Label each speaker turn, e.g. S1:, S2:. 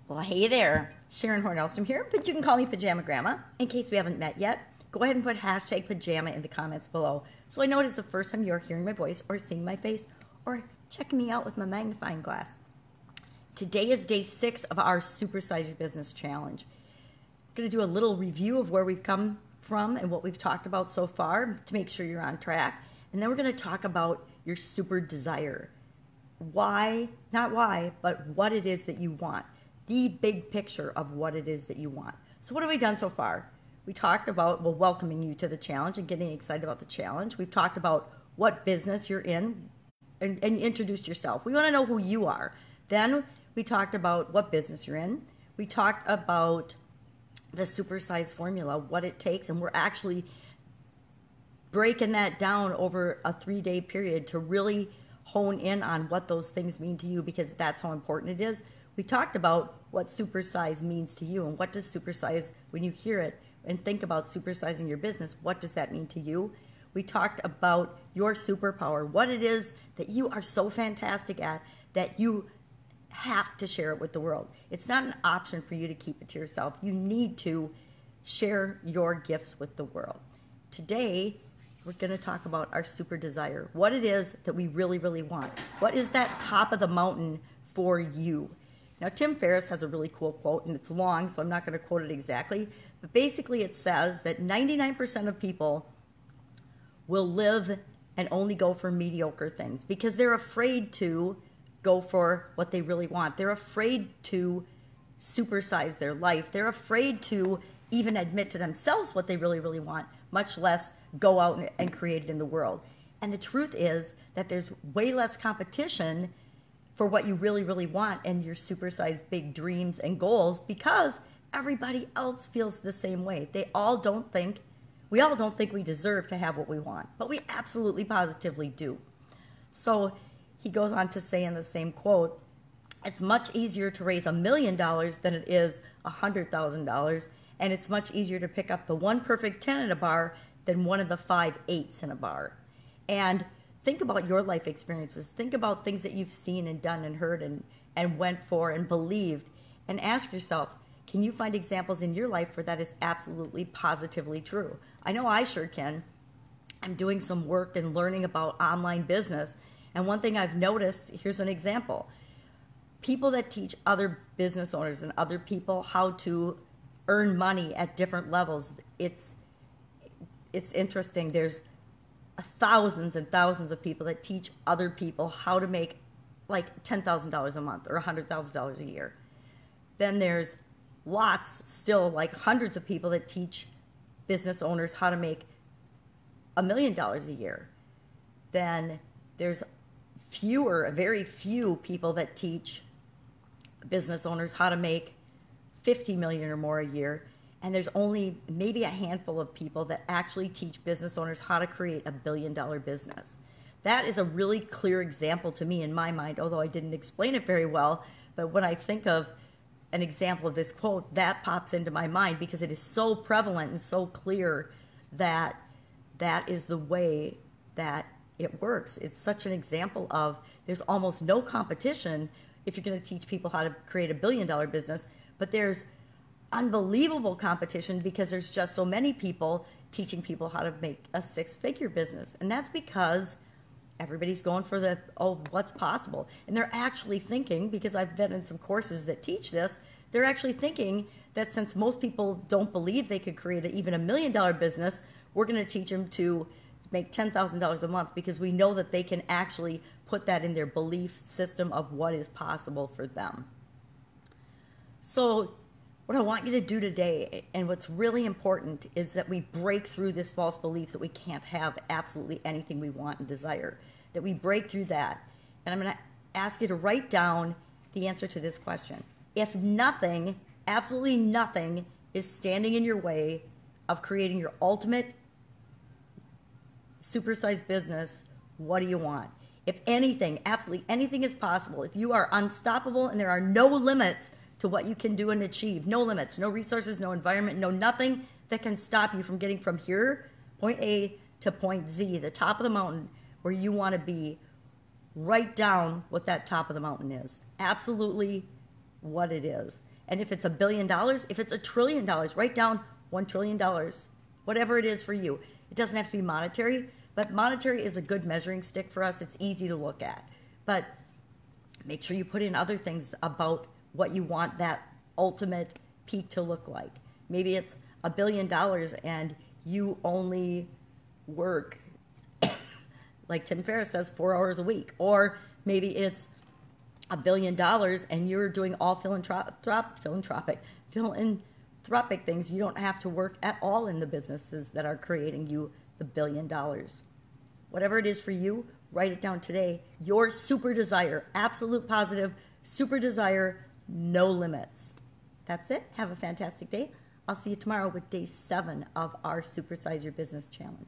S1: Well, hey there, Sharon Horne-Ellstrom here, but you can call me Pajama Grandma. In case we haven't met yet, go ahead and put hashtag pajama in the comments below so I know it is the first time you're hearing my voice or seeing my face or checking me out with my magnifying glass. Today is day 6 of our Supersize Your Business Challenge. I'm going to do a little review of where we've come from and what we've talked about so far to make sure you're on track. And then we're going to talk about your super desire. Why, not why, but what it is that you want. The big picture of what it is that you want. So what have we done so far? We talked about, welcoming you to the challenge and getting excited about the challenge. We've talked about what business you're in and introduced yourself. We want to know who you are. Then we talked about what business you're in. We talked about the Supersize formula, what it takes, and we're actually breaking that down over a 3-day period to really hone in on what those things mean to you, because that's how important it is. We talked about what supersize means to you and what does supersize, when you hear it and think about supersizing your business, what does that mean to you? We talked about your superpower, what it is that you are so fantastic at that you have to share it with the world. It's not an option for you to keep it to yourself. You need to share your gifts with the world. Today, we're going to talk about our super desire, what it is that we really, really want. What is that top of the mountain for you? Now, Tim Ferriss has a really cool quote, and it's long, so I'm not going to quote it exactly, but basically it says that 99% of people will live and only go for mediocre things because they're afraid to go for what they really want. They're afraid to supersize their life. They're afraid to even admit to themselves what they really, really want, much less go out and create it in the world. And the truth is that there's way less competition for what you really, really want and your supersized big dreams and goals because everybody else feels the same way. We all don't think we deserve to have what we want, but we absolutely positively do. So he goes on to say in the same quote, it's much easier to raise $1 million than it is $100,000, and it's much easier to pick up the one perfect 10 in a bar than one of the 5 8s in a bar. And think about your life experiences. Think about things that you've seen and done and heard and went for and believed. And ask yourself, can you find examples in your life where that is absolutely positively true? I know I sure can. I'm doing some work and learning about online business. And one thing I've noticed, here's an example. People that teach other business owners and other people how to earn money at different levels, it's interesting. There's thousands and thousands of people that teach other people how to make like $10,000 a month or $100,000 a year. Then there's lots, still like hundreds of people that teach business owners how to make $1 million a year. Then there's very few people that teach business owners how to make 50 million or more a year. And there's only maybe a handful of people that actually teach business owners how to create $1 billion business. That is a really clear example to me in my mind, although I didn't explain it very well. But when I think of an example of this quote, that pops into my mind because it is so prevalent and so clear that that is the way that it works. It's such an example of there's almost no competition if you're going to teach people how to create $1 billion business, but there's unbelievable competition because there's just so many people teaching people how to make a 6-figure business. And that's because everybody's going for the, what's possible. And they're actually thinking, because I've been in some courses that teach this, they're actually thinking that since most people don't believe they could create even $1 million business, we're going to teach them to make $10,000 a month because we know that they can actually put that in their belief system of what is possible for them. So what I want you to do today, and what's really important, is that we break through this false belief that we can't have absolutely anything we want and desire, that we break through that. And I'm going to ask you to write down the answer to this question. If nothing, absolutely nothing, is standing in your way of creating your ultimate supersized business, what do you want? If anything, absolutely anything is possible, if you are unstoppable and there are no limits to what you can do and achieve, no limits, no resources, no environment, no nothing that can stop you from getting from here, point A, to point Z, the top of the mountain where you want to be, write down what that top of the mountain is. Absolutely what it is. And if it's $1 billion, if it's $1 trillion, write down $1 trillion, whatever it is for you. It doesn't have to be monetary, but monetary is a good measuring stick for us. It's easy to look at. But make sure you put in other things about what you want that ultimate peak to look like. Maybe it's $1 billion and you only work, like Tim Ferriss says, 4 hours a week. Or maybe it's $1 billion and you're doing all philanthropic things. You don't have to work at all in the businesses that are creating you the $1 billion. Whatever it is for you, write it down today. Your super desire, absolute positive, super desire, no limits. That's it. Have a fantastic day. I'll see you tomorrow with day 7 of our Supersize Your Business Challenge.